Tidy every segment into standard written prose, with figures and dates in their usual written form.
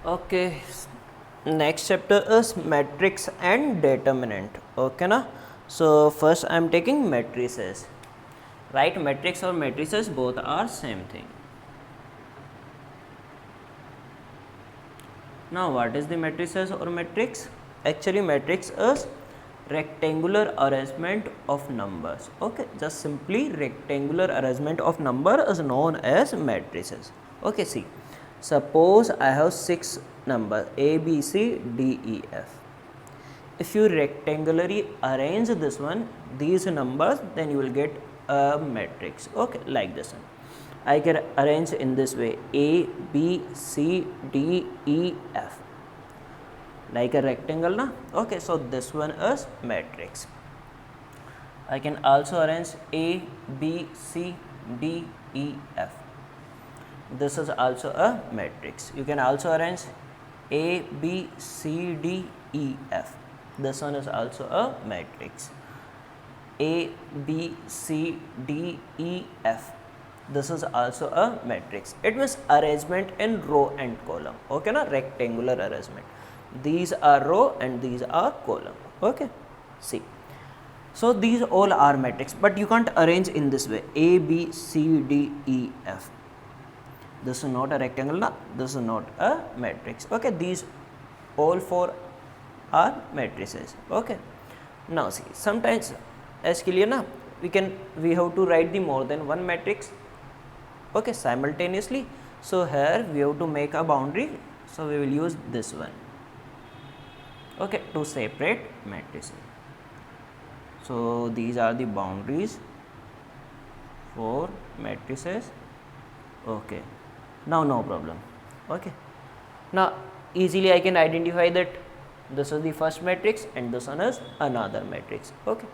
Okay, next chapter is matrix and determinant. Okay, na? So first I am taking matrices. Right, matrix or matrices both are same thing. Now what is the matrices or matrix? Actually matrix is rectangular arrangement of numbers. Okay, just simply rectangular arrangement of number is known as matrices. Okay, see, suppose I have 6 numbers A, B, C, D, E, F. If you rectangularly arrange this one, these numbers, then you will get a matrix. Okay, like this one. I can arrange in this way: A, B, C, D, E, F, like a rectangle, na? Okay, so this one is matrix. I can also arrange A, B, C, D, E, F. This is also a matrix. You can also arrange A, B, C, D, E, F. This one is also a matrix. A, B, C, D, E, F. This is also a matrix. It means arrangement in row and column. Okay, na? Rectangular arrangement. These are row and these are column. Okay, see. So these all are matrix, but you can't arrange in this way: A, B, C, D, E, F. This is not a rectangle, na? This is not a matrix. Okay, these all four are matrices. Okay, now see, sometimes as clear, na, we have to write the more than one matrix, okay, simultaneously. So here we have to make a boundary, so we will use this one, okay, to separate matrices. So these are the boundaries for matrices. Okay, now no problem. Okay, now easily I can identify that this is the first matrix and this one is another matrix. Okay,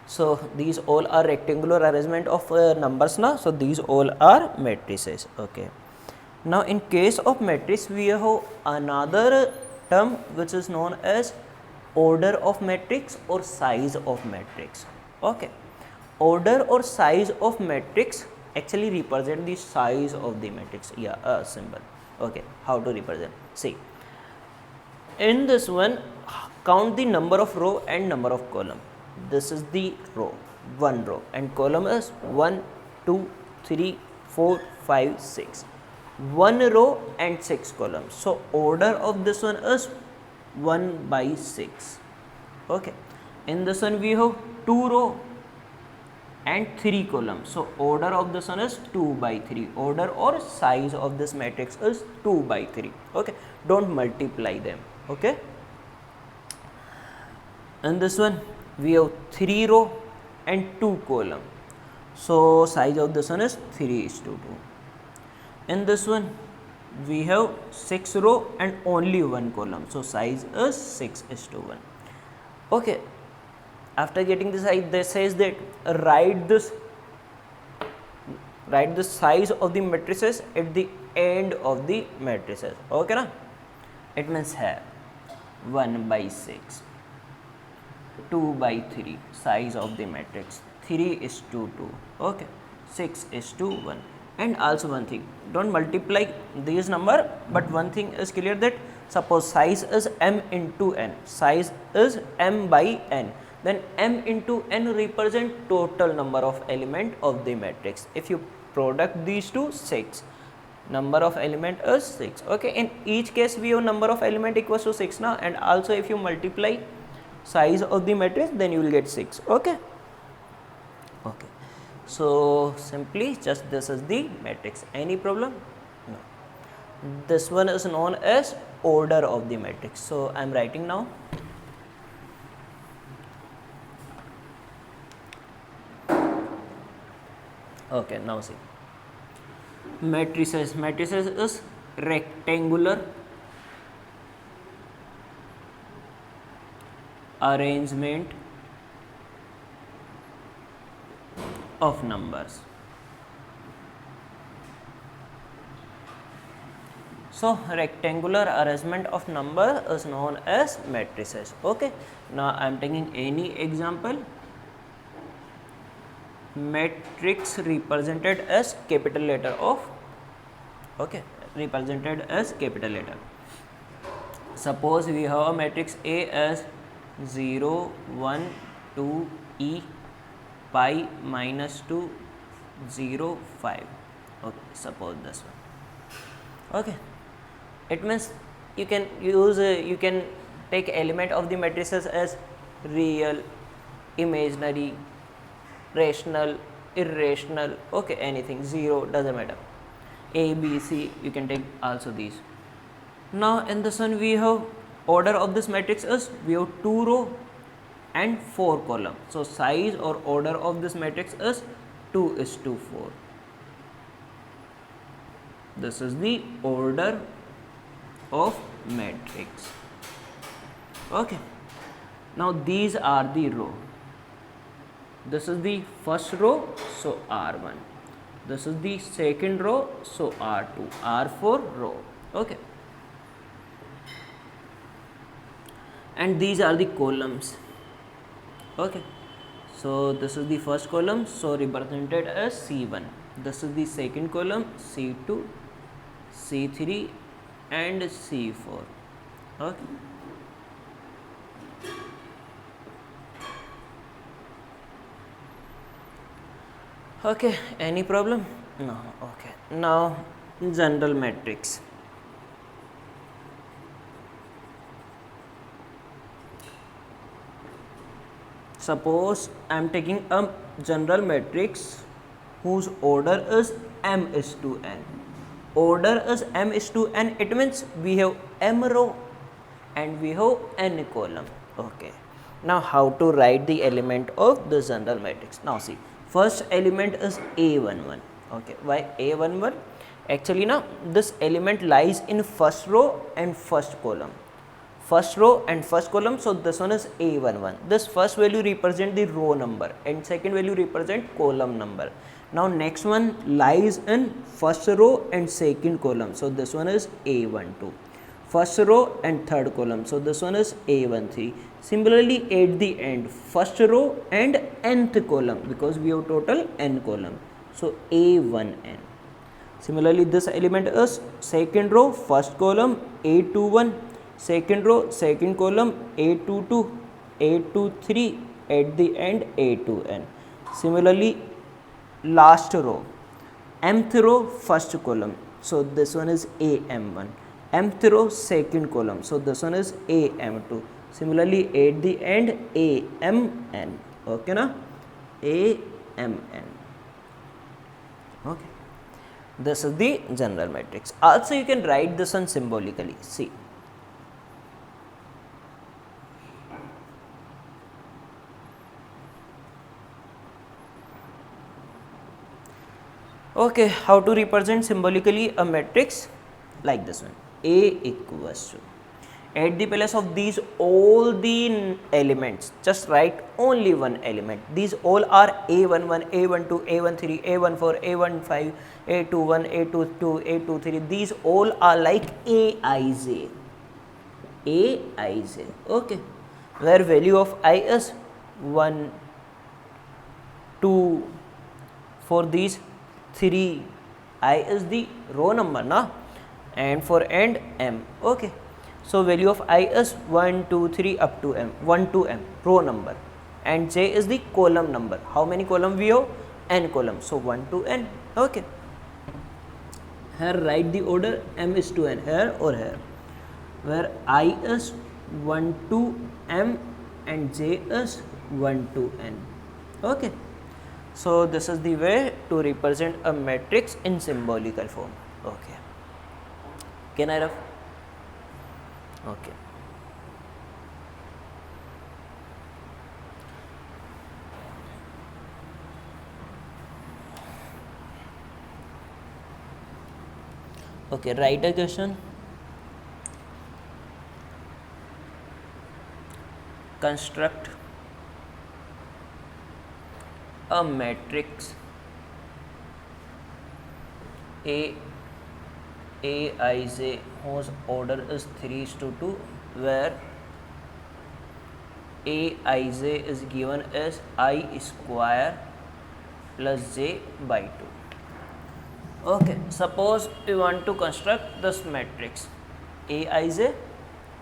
so these all are rectangular arrangement of numbers, now. So these all are matrices. Okay, now in case of matrix we have another term which is known as order of matrix or size of matrix. Okay, order or size of matrix actually represent the size of the matrix. Yeah, a symbol. Okay, how to represent? See, in this one, count the number of row and number of column. This is the row, one row, and column is 1, 2, 3, 4, 5, 6. One row and 6 columns. So order of this one is 1 by 6. Okay, in this one we have 2 row and 3 columns. So order of this one is 2 by 3. Order or size of this matrix is 2 by 3. Okay, don't multiply them. Okay, in this one we have 3 row and 2 column. So size of this one is 3:2. In this one we have 6 row and only 1 column. So size is 6:1. Okay, after getting this size, they says that write the size of the matrices at the end of the matrices. Okay, na? It means here 1 by 6, 2 by 3, size of the matrix 3:2. Okay, 6:1. And also one thing, don't multiply these number, but one thing is clear, that suppose size is m into n, size is m by n, then m into n represent total number of element of the matrix. If you product these two, 6, number of element is 6. Okay, in each case we have number of element equals to 6 now, and also if you multiply size of the matrix, then you will get 6. Okay, okay, so simply just this is the matrix. Any problem? No. This one is known as order of the matrix. So I am writing now. Okay, now see, matrices is rectangular arrangement of numbers. So rectangular arrangement of number is known as matrices. Okay, now I am taking any example. Matrix represented as capital letter of, okay, represented as capital letter. Suppose we have a matrix A as 0, 1, 2, e pi minus 2, 0, 5. Okay, suppose this one. Okay, it means you can use you can take element of the matrices as real, imaginary, rational, irrational. Okay, anything, 0 doesn't matter. A, B, C, you can take also these. Now in this one we have order of this matrix is we have 2 row and 4 column. So size or order of this matrix is 2:4. This is the order of matrix. Okay. Now these are the row. This is the first row, so R1. This is the second row, so R2, R4 row. Okay. And these are the columns. Okay. So this is the first column, so represented as C1. This is the second column, C2, C3 and C4. Okay. Okay, any problem? No. Okay. Now general matrix. Suppose I am taking a general matrix whose order is m is to n. Order is m is to n, it means we have m row and we have n column. Okay. Now how to write the element of the general matrix? Now see, first element is A11. Okay, why A11? Actually now this element lies in first row and first column. First row and first column, so this one is A11. This first value represent the row number and second value represent column number. Now next one lies in first row and second column, so this one is A12. First row and third column, so this one is A13. Similarly at the end, first row and nth column, because we have total n column, so A1n. Similarly this element is second row, first column, A21, second row, second column, A22, A23, at the end A2n. Similarly last row, mth row, first column, so this one is AM1. Mth row, second column, so this one is AM2. Similarly at the end AMN. Okay na? AMN. Okay. This is the general matrix. Also you can write this one symbolically. See. Okay, how to represent symbolically a matrix? Like this one. A equals to, at the place of these all the elements, just write only one element. These all are A11, A12, A13, A14, A15, A21, A22, A23. These all are like Aij. Aij. Okay. Where value of I is 1, 2, for these 3, I is the row number na, and for end m. Okay. So value of I is 1, 2, 3 up to m, 1 to m, row number, and j is the column number. How many column we have? N column. So 1 to n. Okay. Here write the order m is to n, here or here, where I is 1 to m and j is 1 to n. Okay. So this is the way to represent a matrix in symbolical form. Okay. Can I ref? Okay. Okay, write a question. Construct a matrix Aij whose order is 3:2, where Aij is given as I square plus j by 2. Okay, suppose we want to construct this matrix Aij.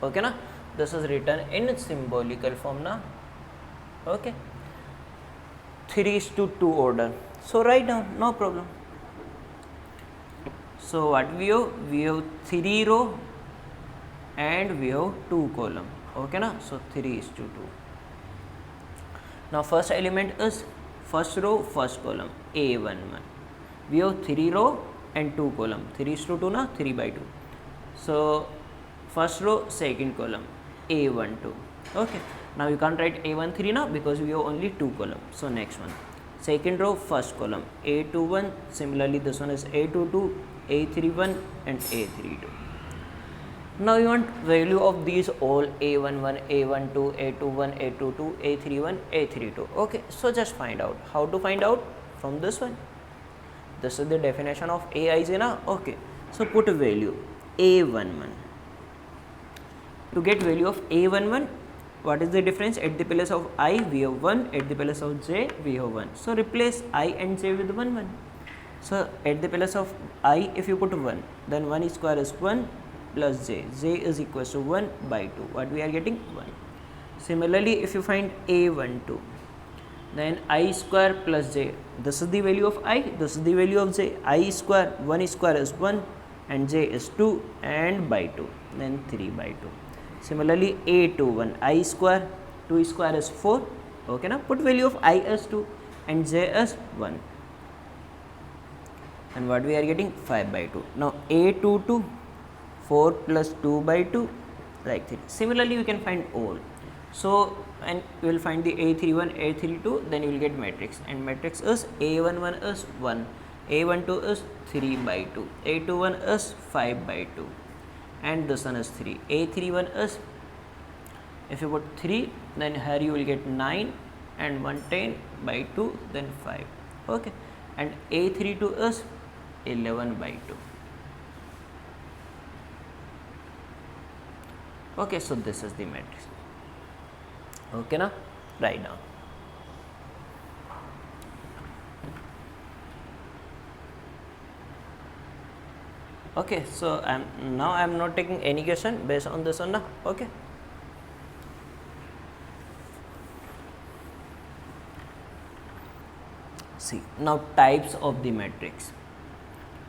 Okay na, this is written in symbolical form na. Okay, 3:2 order, so write down, no problem. So what we have 3 row and we have 2 column. Okay na, so 3:2. Now first element is first row first column A11. We have 3 row and 2 column, 3:2 na, 3/2. So first row second column A12. Okay, now you can't write A13 now because we have only 2 column. So next one, second row first column A21. Similarly this one is A22, A31 and A32. Now you want value of these all A11, A12, A21, A22, A31, A32. Okay, so just find out. How to find out? From this one. This is the definition of Aij na. Okay, so put a value A11. To get value of A11, what is the difference? At the place of I we have 1, at the place of j we have 1. So replace I and j with 1 1. So at the place of I, if you put 1, then 1 square is 1 plus j is equal to 1/2. What we are getting? 1. Similarly, if you find A12, then I square plus j, this is the value of I, this is the value of j. I square, 1 square is 1 and j is 2 and by 2, then 3/2. Similarly, A21, I square, 2 square is 4. Okay now, put value of I as 2 and j as 1, and what we are getting? 5/2. Now A22, 4 plus 2/2, like 3. Similarly, we can find all. So, and we will find the A31, A32, then you will get matrix, and matrix is A11 is 1, A12 is 3/2, A21 is 5/2, and this one is 3. A31 is, if you put 3, then here you will get 9 and 110/2, then 5. Okay, and A32 is 11/2. Okay, so this is the matrix. Okay na, write down. Okay, so now I am not taking any question based on this one na. Okay, see now types of the matrix.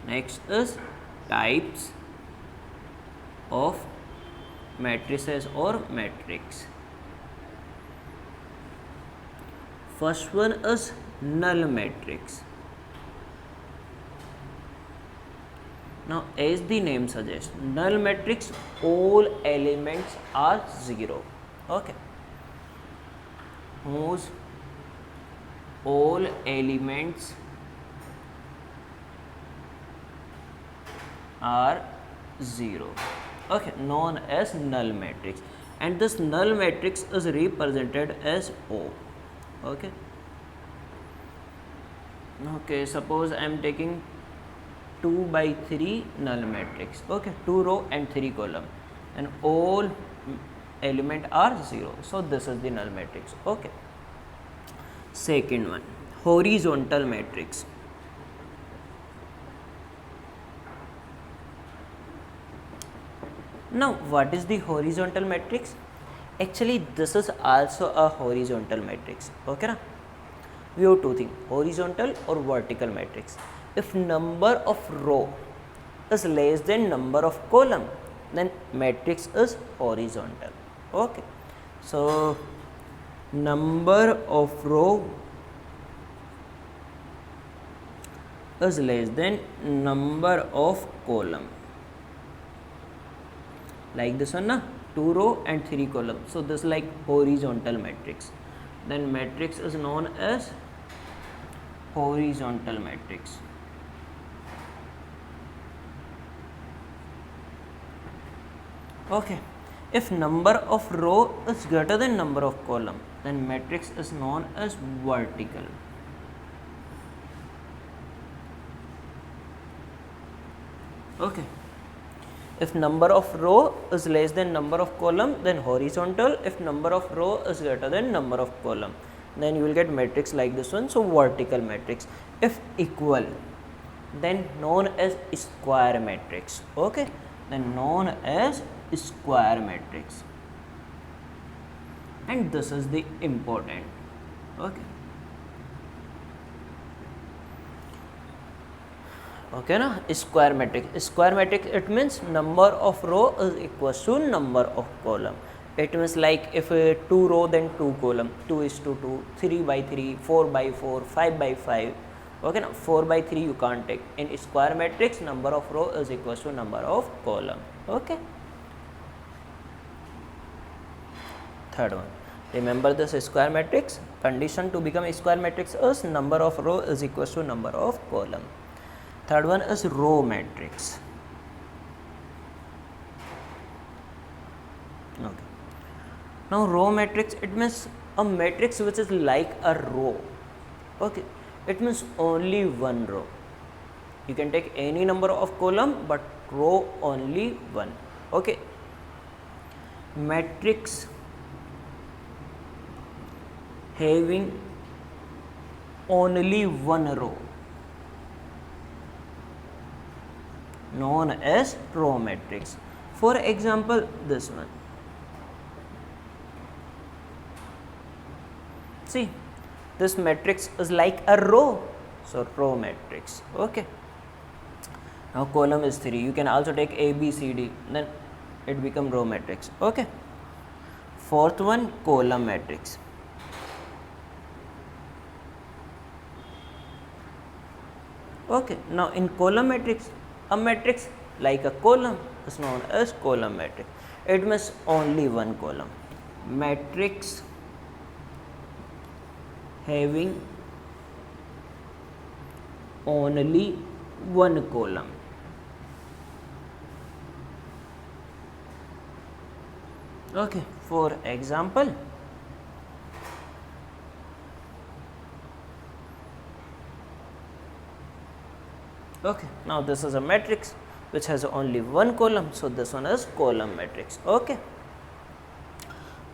Next is types of matrices or matrix. First one is null matrix. Now as the name suggests, null matrix, all elements are 0. Okay, whose all elements are 0. Okay, known as null matrix, and this null matrix is represented as O. Okay, okay, suppose I am taking 2/3 null matrix. Okay, 2 row and 3 column, and all element are 0. So this is the null matrix. Okay, second one, horizontal matrix. Now what is the horizontal matrix? Actually this is also a horizontal matrix. Okay na, we have two things, horizontal or vertical matrix. If number of row is less than number of column, then matrix is horizontal. Okay, so number of row is less than number of column, like this one na, 2 row and 3 column. So this is like horizontal matrix. Then matrix is known as horizontal matrix. Okay, if number of row is greater than number of column, then matrix is known as vertical. Okay, if number of row is less than number of column, then horizontal. If number of row is greater than number of column, then you will get matrix like this one, so vertical matrix. If equal, then known as square matrix. Okay, then known as square matrix, and this is the important. Okay, okay na, square matrix. Square matrix, it means number of row is equal to number of column. It means like if 2 row then 2 column, 2 is to 2, 3 by 3, 4 by 4, 5 by 5. Okay now, 4 by 3 you can't take. In square matrix, number of row is equal to number of column. Okay, third one, remember this square matrix condition to become a square matrix is number of row is equal to number of column. Third one is row matrix. Okay, now row matrix, it means a matrix which is like a row. Okay, it means only one row. You can take any number of column but row only one. Okay, matrix having only one row known as row matrix. For example, this one. See, this matrix is like a row, so row matrix. Okay, now column is 3, you can also take A, B, C, D, then it become row matrix. Okay, fourth one, column matrix. Okay, now in column matrix, a matrix like a column is known as column matrix. It means only one column. Matrix having only one column. Okay, for example, okay, now this is a matrix which has only one column, so this one is column matrix. Okay,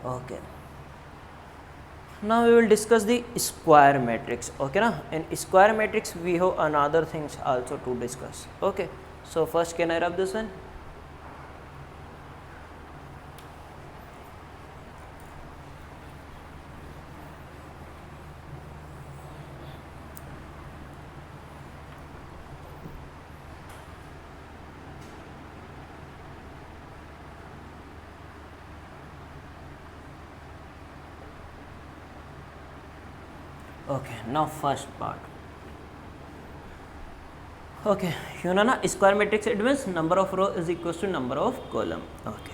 okay, now we will discuss the square matrix. Okay na, in square matrix we have another things also to discuss. Okay, so first can I rub this one? Okay, now first part. Okay, you know na, square matrix, it means number of row is equal to number of column. Okay,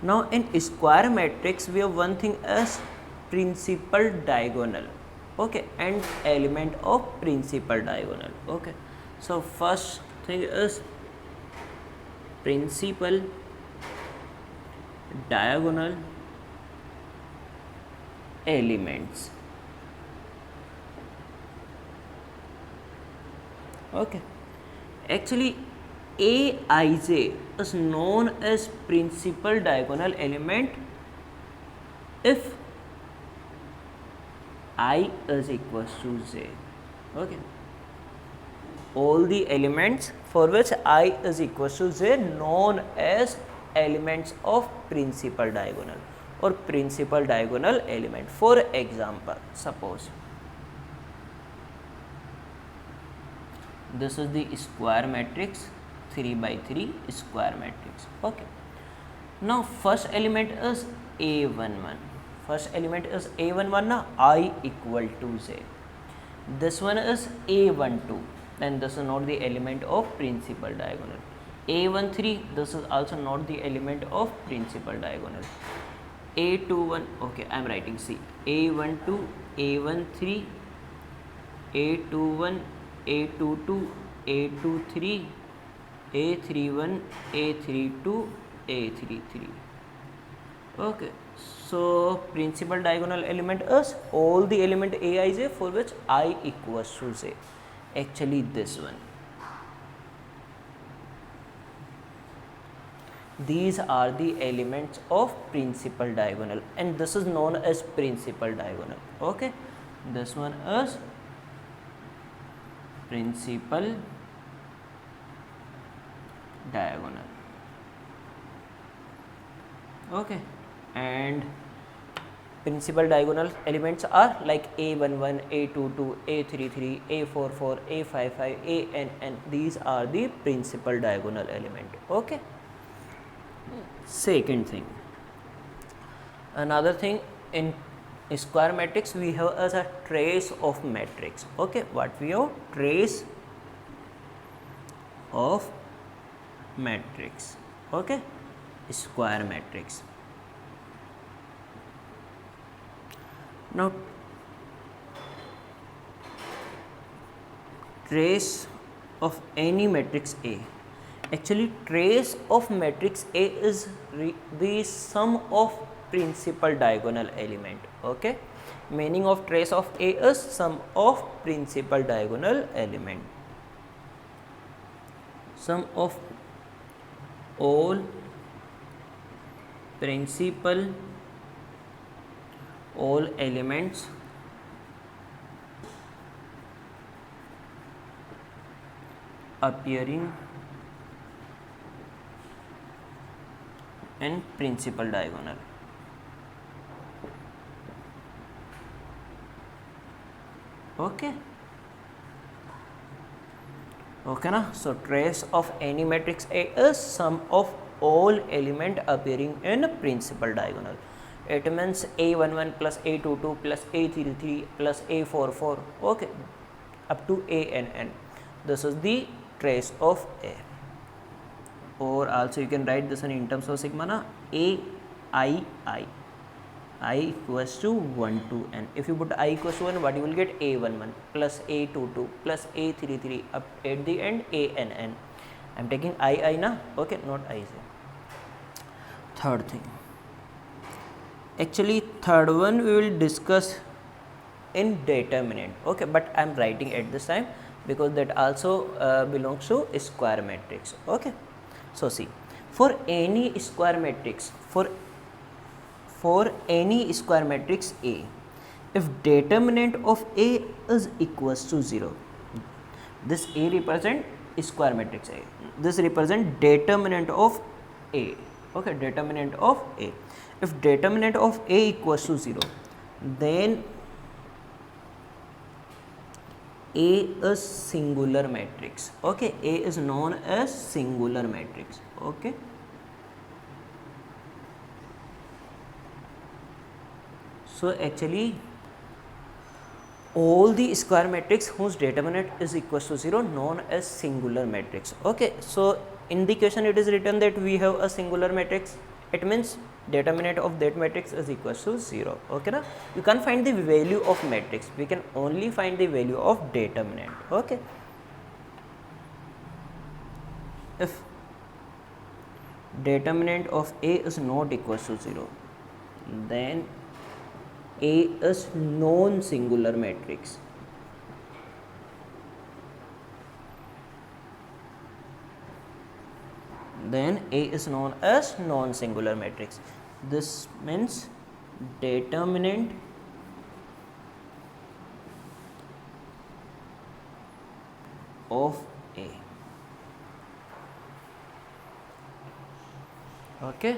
now in square matrix we have one thing as principal diagonal. Okay, and element of principal diagonal. Okay, so first thing is principal diagonal elements. Okay, actually Aij is known as principal diagonal element if I is equal to j. Okay, all the elements for which I is equal to j known as elements of principal diagonal or principal diagonal element. For example, suppose this is the square matrix, 3 by 3 square matrix. Okay, now first element is a11. First element is a11 na, I equal to j. This one is a12, and this is not the element of principal diagonal. a13, this is also not the element of principal diagonal. a21, okay, I am writing, see, a12, a13, a21, a22, a23, a31, a32, a33. Okay, so principal diagonal element is all the element aij for which I equals to j. Actually this one. These are the elements of principal diagonal, and this is known as principal diagonal. Okay, this one is principal diagonal. Okay, and principal diagonal elements are like a11, a22, a33, a44, a55, a these are the principal diagonal element. Okay. Second thing, another thing, in square matrix we have as a trace of matrix. Okay, what we have? Trace of matrix. Okay, square matrix. Now trace of any matrix A. Actually, trace of matrix A is the sum of principal diagonal element. Okay, meaning of trace of A is sum of principal diagonal element. Sum of all principal, all elements appearing in principal diagonal. Okay. Okay na? So trace of any matrix A is sum of all element appearing in principal diagonal. It means a11 plus a22 plus a33 plus a44. Okay, up to an. This is the trace of A. Or also you can write this in terms of sigma na, I equals to 1 to n. If you put I equals to 1, what you will get? A11 plus a22 plus a33 up at the end an. I am taking I na, okay, not I. Third thing, actually third one we will discuss in determinant. Okay, but I am writing at this time because that also belongs to square matrix. Okay, so see, for any square matrix, for any square matrix A, if determinant of A is equals to 0, this A represent square matrix A, this represent determinant of A. Okay, determinant of A. If determinant of A equals to 0, then A is singular matrix. Okay, A is known as singular matrix. Okay. So actually all the square matrix whose determinant is equals to 0 known as singular matrix. Okay, so in the question it is written that we have a singular matrix, it means determinant of that matrix is equals to 0. Okay na? You can't find the value of matrix, we can only find the value of determinant. Okay, if determinant of A is not equals to 0, then A is non-singular matrix. Then A is known as non-singular matrix. This means determinant of A. Okay.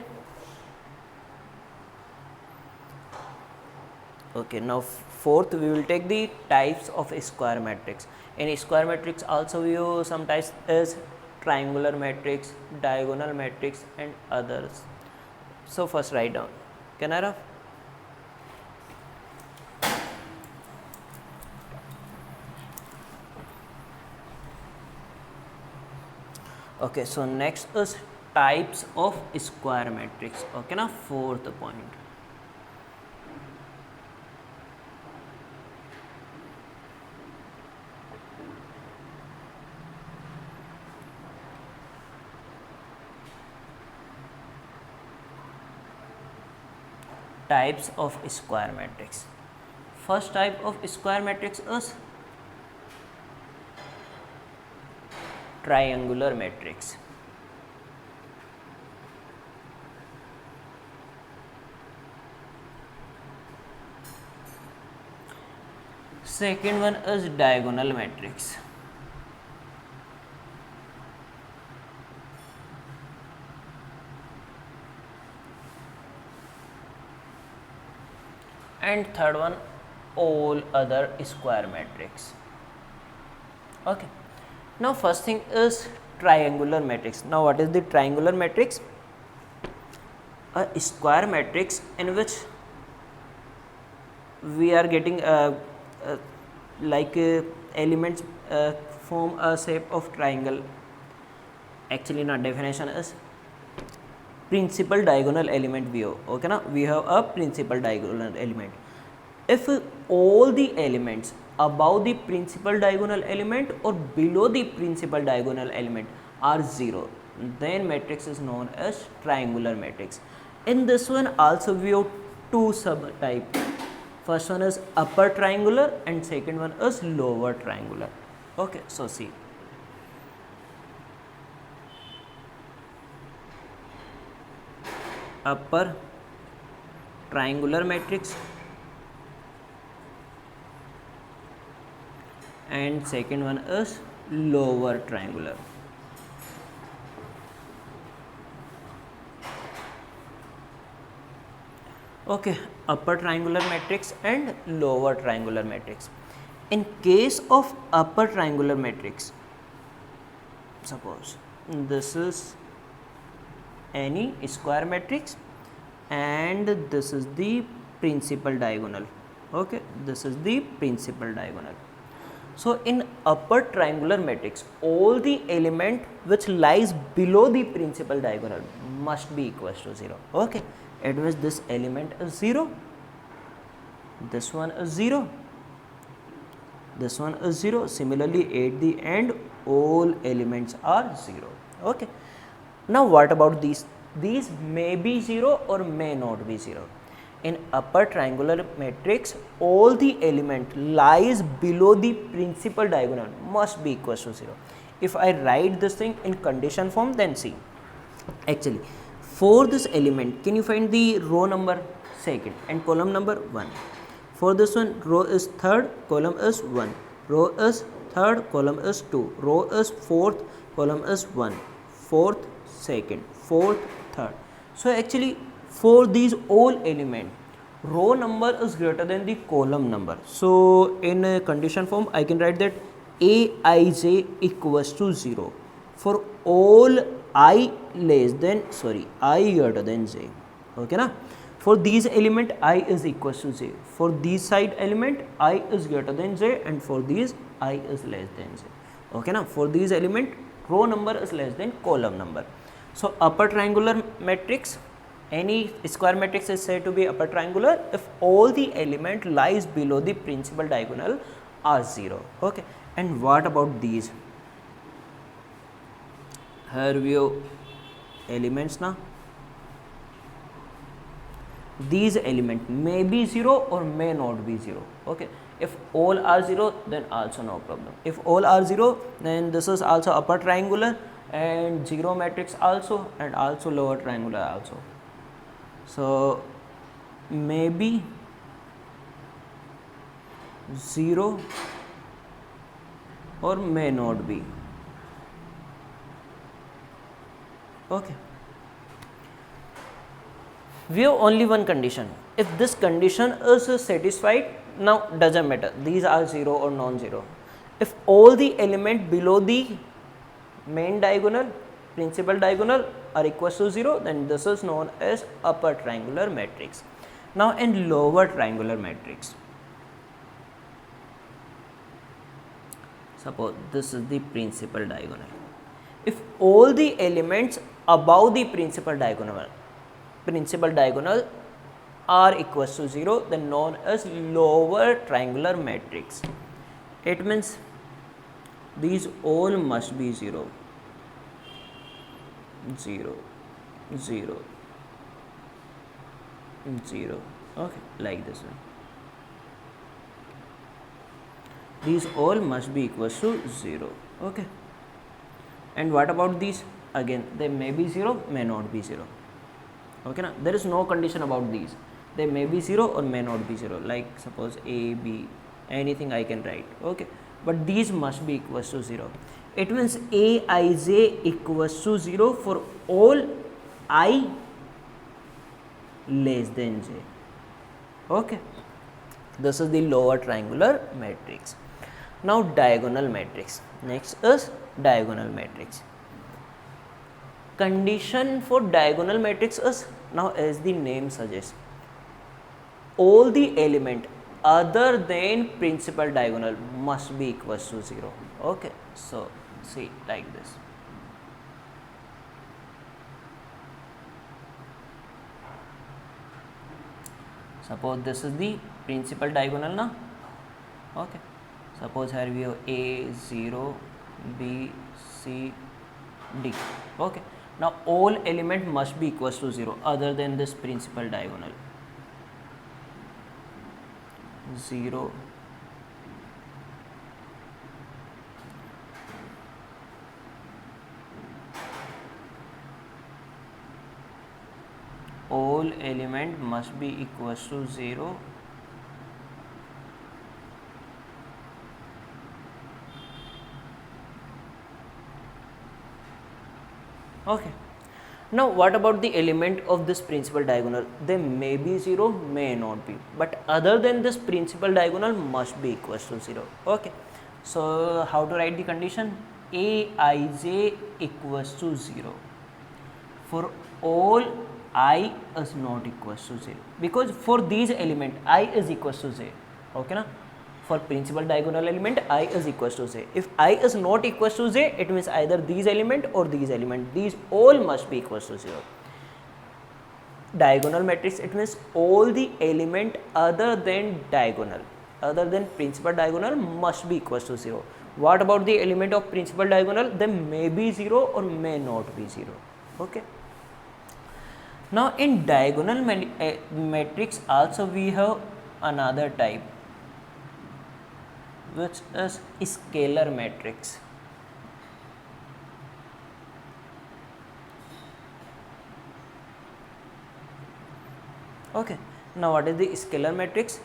Okay, now fourth we will take the types of square matrix. In square matrix also we use some types as triangular matrix, diagonal matrix and others. So first write down. Can I have? Okay, so next is types of square matrix. Okay, now fourth point. Types of square matrix. First type of square matrix is triangular matrix. Second one is diagonal matrix. and third one all other square matrix. Okay, now first thing is triangular matrix. Now what is the triangular matrix? A square matrix in which we are getting elements form a shape of triangle. Actually now definition is principal diagonal element view. Okay na, we have a principal diagonal element. If all the elements above the principal diagonal element or below the principal diagonal element are 0, then matrix is known as triangular matrix. In this one also we have two subtype. First one is upper triangular and second one is lower triangular. Okay, so see. Upper triangular matrix and second one is lower triangular. Okay, upper triangular matrix and lower triangular matrix. In case of upper triangular matrix, suppose this is any square matrix and this is the principal diagonal. Okay, this is the principal diagonal. So in upper triangular matrix, all the element which lies below the principal diagonal must be equals to 0. Okay, it means this element is 0, this one is 0, this one is 0. Similarly at the end all elements are 0. Okay, now what about these? These may be 0 or may not be 0. In upper triangular matrix, all the element lies below the principal diagonal must be equals to 0. If I write this thing in condition form, then see, actually for this element, can you find the row number second and column number 1? For this one, row is third, column is 1, row is third, column is 2, row is fourth, column is 1, fourth, second, fourth, third. So actually for these all element, row number is greater than the column number. So in a condition form, I can write that Aij equals to 0 for all I greater than j. Okay na? For these element I is equals to j. For these side element I is greater than j, and for these I is less than j. Okay na? For these element row number is less than column number. So upper triangular matrix, any square matrix is said to be upper triangular if all the element lies below the principal diagonal are 0. Okay, and what about these? Here we have elements now. These element may be 0 or may not be 0. Okay, if all are 0 then also no problem. If all are 0 then this is also upper triangular and 0 matrix also, and also lower triangular also. So maybe 0 or may not be. Okay, we have only one condition. If this condition is satisfied, now doesn't matter these are 0 or non-zero. If all the element below the main diagonal, principal diagonal are equals to 0, then this is known as upper triangular matrix. Now in lower triangular matrix, suppose this is the principal diagonal. If all the elements above the principal diagonal are equals to 0, then known as lower triangular matrix. It means these all must be 0, 0, 0, 0. Okay, like this one. These all must be equals to 0. Okay, and what about these? Again, they may be 0, may not be 0. Okay, now there is no condition about these. They may be 0 or may not be 0. Like suppose A, B, anything I can write. Okay, but these must be equals to 0. It means Aij equals to 0 for all I less than j. Okay, This is the lower triangular matrix. Now diagonal matrix. Next is diagonal matrix. Condition for diagonal matrix is, now as the name suggests, all the element other than principal diagonal must be equals to 0. Okay, so see like this. Suppose this is the principal diagonal now. Okay, suppose here we have A, 0, B, C, D. Okay, now all element must be equals to 0 other than this principal diagonal. 0, all element must be equals to 0 okay. Now what about the element of this principal diagonal? They may be 0, may not be, but other than this principal diagonal must be equals to 0. Okay, so how to write the condition? Aij equals to 0 for all I is not equals to 0, because for these element I is equals to 0. Okay na? For principal diagonal element I is equals to 0. If I is not equals to 0, it means either these element or these element, these all must be equals to 0. Diagonal matrix, it means all the element other than diagonal, other than principal diagonal must be equals to 0. What about the element of principal diagonal? They may be 0 or may not be 0. Okay. Now in diagonal matrix also we have another type, which is scalar matrix. Okay, now what is the scalar matrix?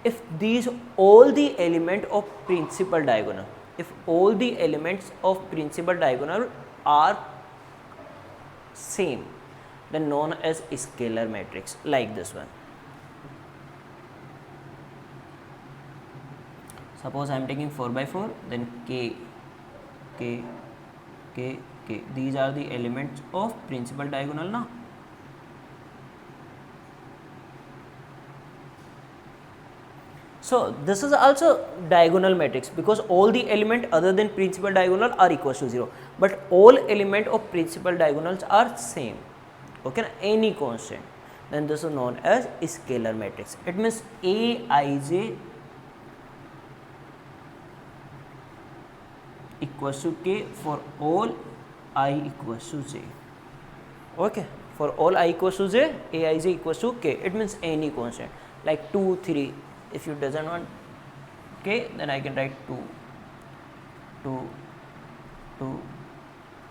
If these all the element of principal diagonal, if all the elements of principal diagonal are same, then known as scalar matrix, like this one. Suppose I am taking 4 by 4, then k, k, k, k. These are the elements of principal diagonal now. So this is also diagonal matrix, because all the element other than principal diagonal are equals to 0, but all element of principal diagonals are same. Okay, any constant, then this is known as scalar matrix. It means Aij equals to k for all I equals to j. Okay, for all I equals to j, Aij equals to k. It means any constant like 2, 3. If you doesn't want k, then I can write 2, 2, 2,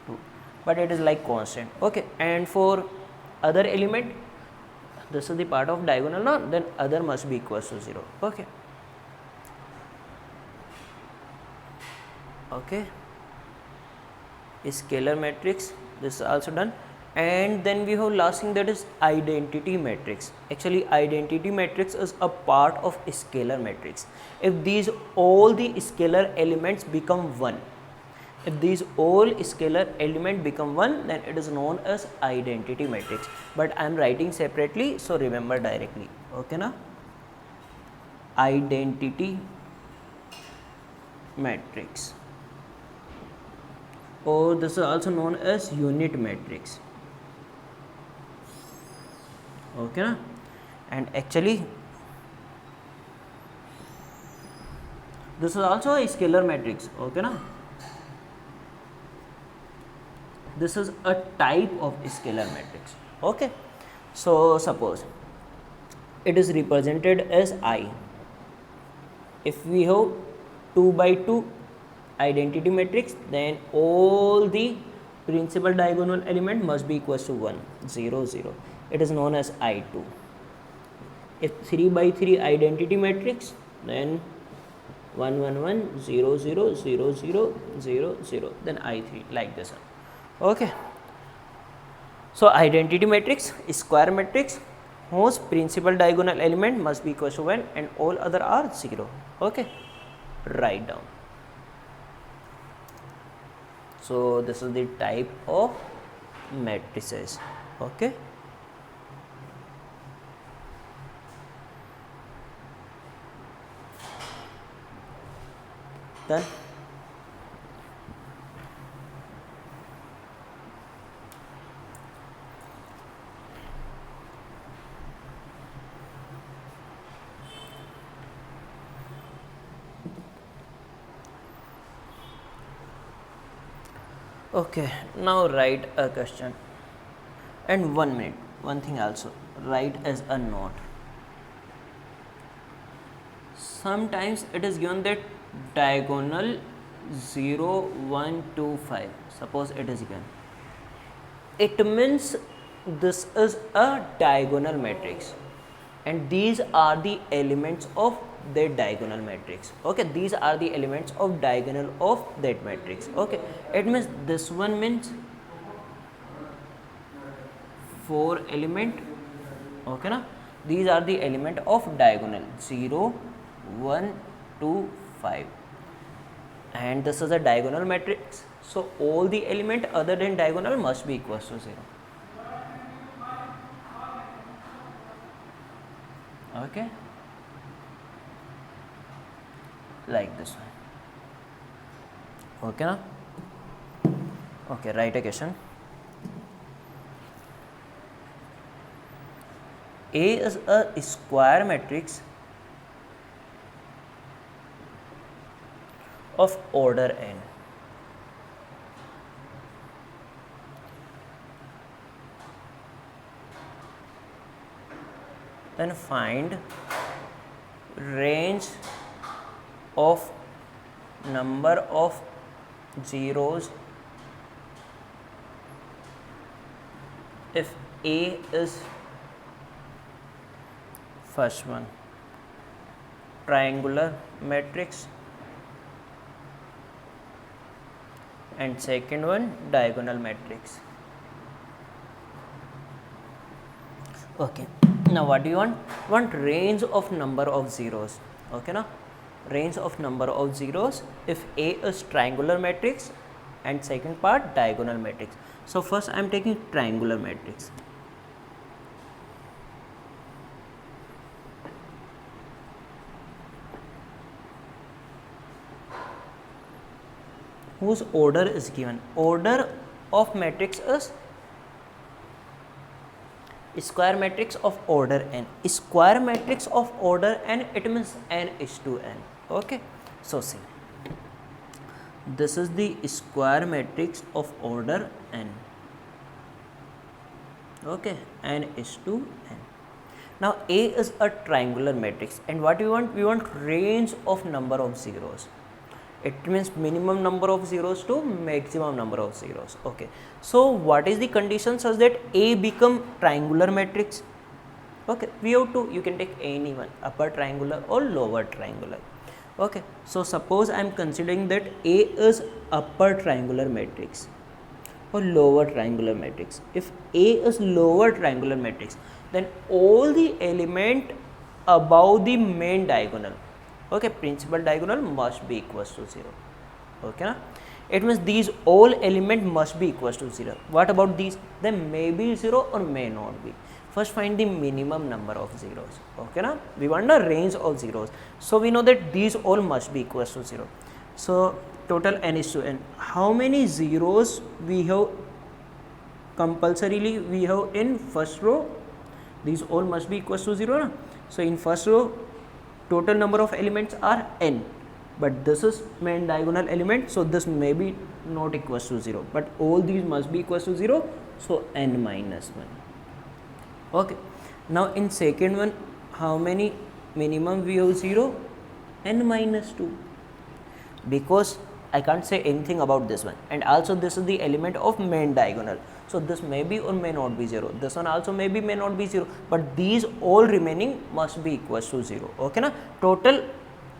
2, but it is like constant. Okay, and for other element, this is the part of diagonal now, then other must be equals to 0. Okay, okay, scalar matrix, this is also done. And then we have last thing, that is identity matrix. Actually identity matrix is a part of scalar matrix. If these all the scalar elements become 1, if these all scalar element become 1, then it is known as identity matrix, but I am writing separately, so remember directly. Okay na? Identity matrix, or this is also known as unit matrix. Okay na? And actually this is also a scalar matrix. Okay na? This is a type of scalar matrix. Okay, so suppose it is represented as I. If we have 2 by 2 identity matrix, then all the principal diagonal element must be equals to 1, 0, 0. It is known as I2. If 3 by 3 identity matrix, then 1, 1, 1, 0, 0, 0, 0, 0, 0, then I3, like this one. Okay, so identity matrix, square matrix, whose principal diagonal element must be equal to 1 and all other are 0. Okay, write down. So this is the type of matrices. Okay, done. Okay, now write a question, and 1 minute, one thing also, write as a note. Sometimes it is given that diagonal 0, 1, 2, 5, suppose it is given, it means this is a diagonal matrix and these are the elements of that diagonal matrix. Okay, these are the elements of diagonal of that matrix. Okay, it means this one means 4 element. Okay na, these are the element of diagonal 0, 1, 2, 5, and this is a diagonal matrix, so all the element other than diagonal must be equal to 0. Okay, like this one. Okay na, okay, write a question. A is a square matrix of order n. Then find range of number of zeros if A is first one triangular matrix and second one diagonal matrix. Okay, now what do you want? Want range of number of zeros. Okay na, range of number of zeros if A is triangular matrix and second part diagonal matrix. So first I am taking triangular matrix. Whose order is given. Order of matrix is square matrix of order n. Square matrix of order n, it means n is to n. Okay, so see, this is the square matrix of order n. Okay, n is to n. Now A is a triangular matrix and what we want? We want range of number of zeros. It means minimum number of zeros to maximum number of zeros. Okay, so what is the condition such that A become triangular matrix? Okay, we have to, you can take any one, upper triangular or lower triangular. Okay, so suppose I am considering that A is upper triangular matrix or lower triangular matrix. If A is lower triangular matrix, then all the element above the main diagonal, okay, principal diagonal must be equals to 0. Okay na? It means these all element must be equals to 0. What about these? They may be 0 or may not be. First find the minimum number of zeros. Okay na? We want the range of zeros. So we know that these all must be equals to 0. So total n is to n. How many zeros we have compulsorily we have in first row? These all must be equals to 0 na? So in first row total number of elements are n, but this is main diagonal element, so this may be not equals to 0, but all these must be equals to 0, so n minus 1. Okay, now in second one, how many minimum we have 0? N minus 2, because I can't say anything about this one, and also this is the element of main diagonal, so this may be or may not be 0, this one also may be may not be 0, but these all remaining must be equals to 0. Okay na? Total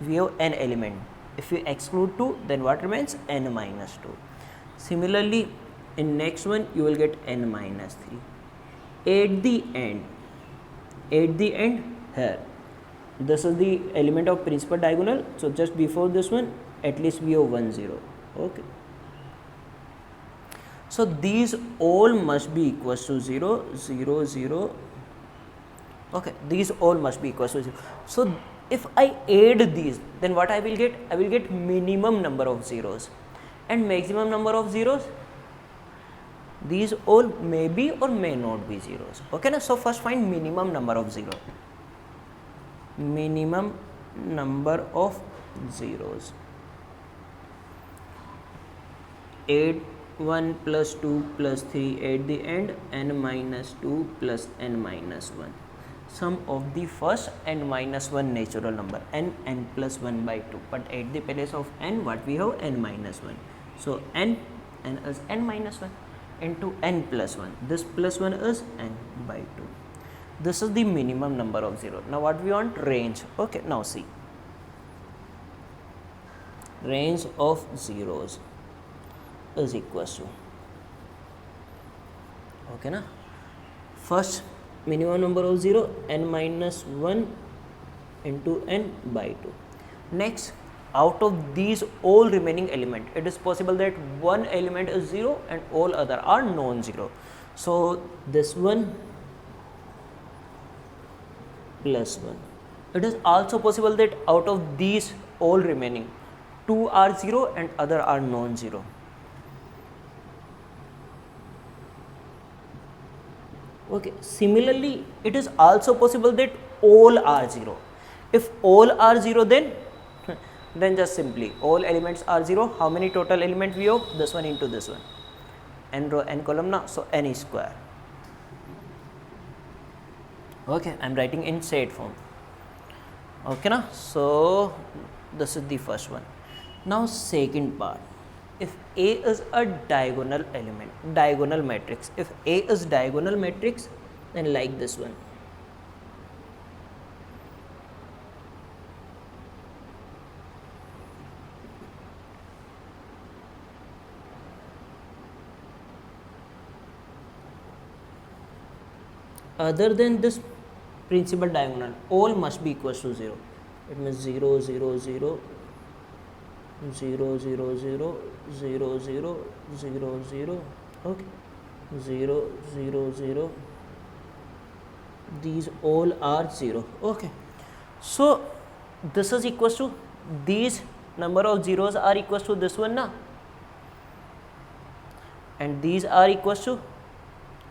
we have n element. If we exclude 2, then what remains? N minus 2. Similarly, in next one you will get n minus 3. At the end, at the end here. This is the element of principal diagonal, so just before this one at least we have 1 0. Okay, so these all must be equals to 0 0 0. Okay, these all must be equals to 0. So if I add these, then what I will get? I will get minimum number of zeros and maximum number of zeros. These all may be or may not be zeros. Okay na? So first find minimum number of zero. Minimum number of zeros. 8 1 plus 2 plus 3 at the end, n minus 2 plus n minus 1. Sum of the first n minus 1 natural number, n plus 1 by 2, but at the place of n what we have? N minus 1. So n is n minus 1 into n plus 1. This plus 1 is n by 2. This is the minimum number of 0. Now what we want? Range. Okay, now see. Range of zeros is equals to, okay na, first minimum number of 0 n minus 1 into n by 2. Next, out of these all remaining element, it is possible that one element is 0 and all other are non-zero. So this one plus 1. It is also possible that out of these all remaining, 2 are 0 and other are non-zero. Okay, similarly it is also possible that all are 0. If all are 0, then just simply all elements are 0. How many total elements we have? This one into this one, n row n column na, so n square. Okay, I am writing in set form. Okay na, so this is the first one. Now second part, if A is a diagonal element, diagonal matrix, if A is diagonal matrix, then like this one. Other than this principal diagonal, all must be equals to 0. It means 0 0 0 0 0 0 0 0 0 0, okay, 0 0 0. These all are 0. Okay, so this is equals to, these number of zeros are equals to this one na, and these are equals to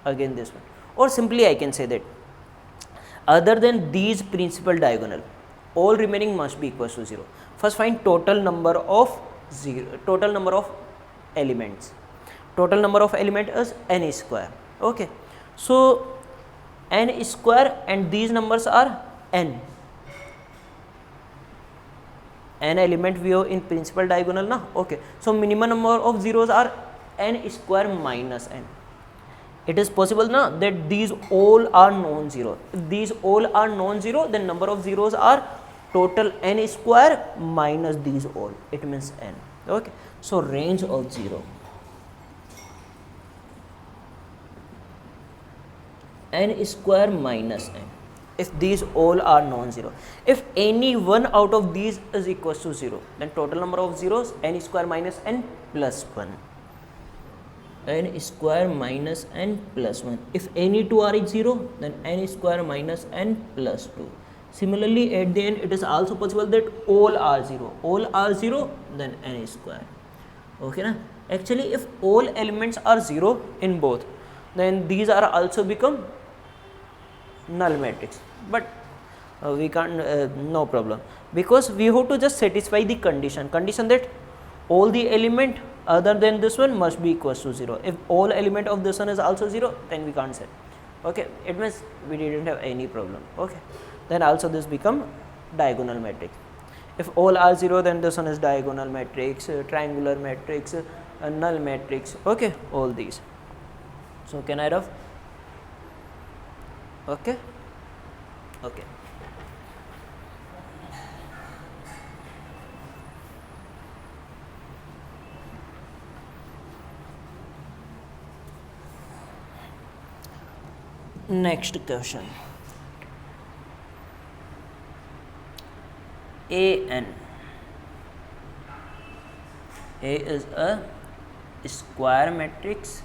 again this one. Or simply I can say that other than these principal diagonal, all remaining must be equals to 0. First find total number of elements. Total number of element is n square. Okay, so n square and these numbers are n. N element we have in principal diagonal na. Okay, so minimum number of zeros are n square minus n. It is possible na that these all are non-zero. If these all are non-zero, then number of zeros are total n square minus these all. It means n. Okay, so range of 0. N square minus n. If these all are non-zero, if any one out of these is equals to 0, then total number of zeros n square minus n plus 1. N square minus n plus 1. If any two are 0, then n square minus n plus 2. Similarly, at the end, it is also possible that all are 0. All are 0, then n square. Okay na? Actually, if all elements are 0 in both, then these are also become null matrix. But we can't, no problem, because we have to just satisfy the condition that all the element other than this one must be equals to 0. If all element of this one is also 0, then we can't set. Okay, it means we didn't have any problem. Okay, then also this become diagonal matrix. If all are 0, then this one is diagonal matrix, triangular matrix, null matrix. Okay, all these. So can I rough? Okay, okay. Next question. an. A is a square matrix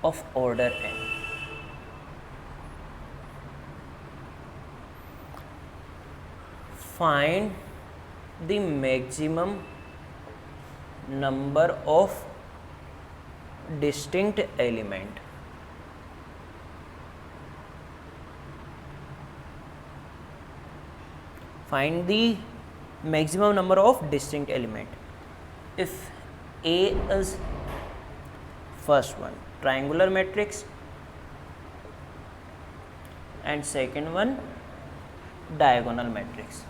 of order n. Find the maximum number of distinct element. Find the maximum number of distinct element. If A is first one triangular matrix and second one diagonal matrix.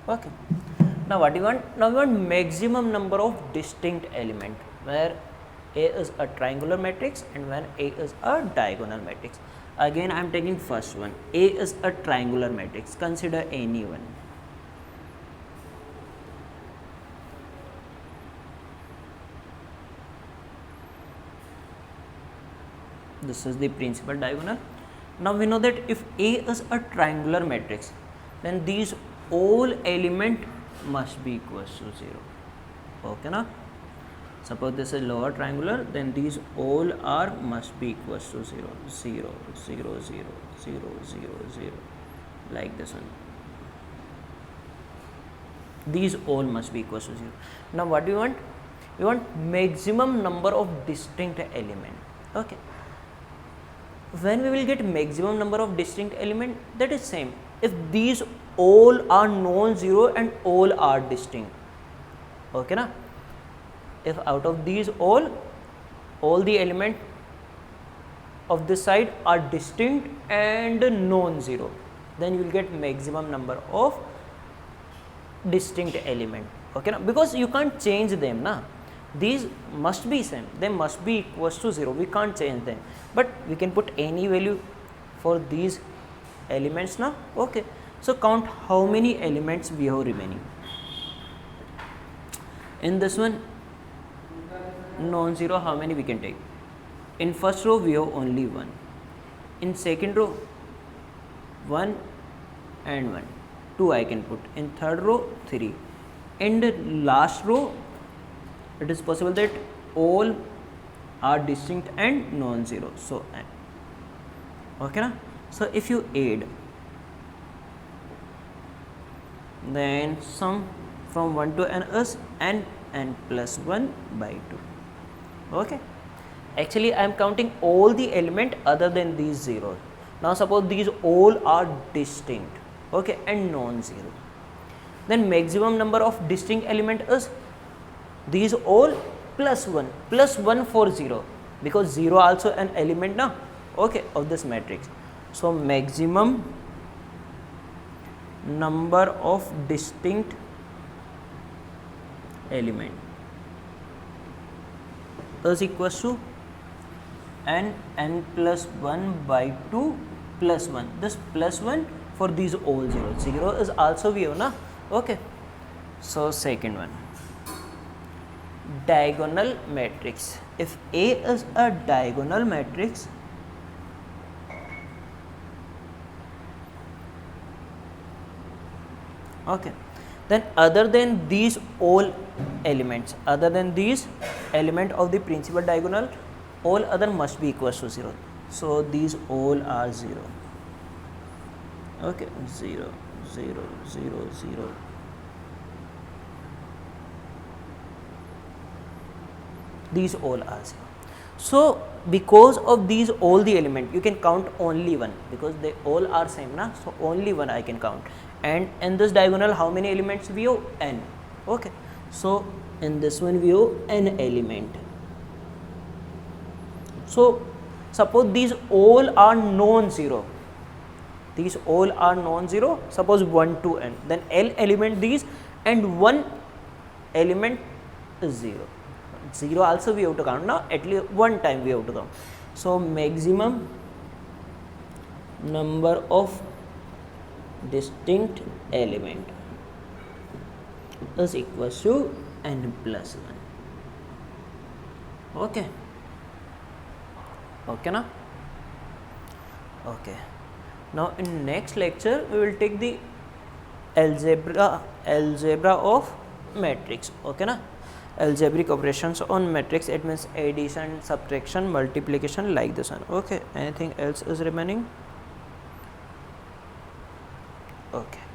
Okay. Now what do you want? Now we want maximum number of distinct element, where A is a triangular matrix and when A is a diagonal matrix. Again I am taking first one. A is a triangular matrix. Consider any one. This is the principal diagonal. Now we know that if A is a triangular matrix, then these all element must be equals to 0. Okay na? Suppose this is lower triangular, then these all are must be equals to 0, 0, 0, 0, 0, 0, 0, like this one. These all must be equals to 0. Now what do you want? We want maximum number of distinct element. Okay. When we will get maximum number of distinct element, that is same. If these all are non-zero and all are distinct. Okay na? If out of these all the element of this side are distinct and non-zero, then you will get maximum number of distinct element. Okay na? Because you can't change them na. These must be same, they must be equals to 0, we can't change them, but we can put any value for these elements now. Okay, so count how many elements we have remaining. In this one non-zero, how many we can take? In first row we have only 1, in second row 1 and 1, 2 I can put, in third row 3, in the last row it is possible that all are distinct and non-zero, so n. Okay na? So if you add, then sum from 1 to n is n plus 1 by 2. Okay, actually I am counting all the element other than these zeros. Now suppose these all are distinct, okay, and non-zero, then maximum number of distinct element is these all plus 1 for 0, because 0 also an element now, okay, of this matrix. So maximum number of distinct element is equals to n plus 1 by 2 plus 1. This plus 1 for these all 0. 0 is also we have na. Okay. So second one, diagonal matrix. If A is a diagonal matrix, okay, then other than these all elements, other than these element of the principal diagonal, all other must be equals to 0. So these all are 0. Okay, 0, 0, 0, 0. These all are 0. So because of these all the element, you can count only one, because they all are same na, so only one I can count. And in this diagonal how many elements we have? N. Okay, so in this one we have n element. So suppose these all are non-zero, these all are non-zero, suppose 1 to n, then L element these and one element is 0. 0 also we have to count now, at least one time we have to count. So maximum number of distinct element is equals to n plus 1. Okay, okay na? Okay, now in next lecture we will take the algebra of matrix. Okay na, algebraic operations on matrix, it means addition, subtraction, multiplication, like this one. Okay, anything else is remaining? Okay.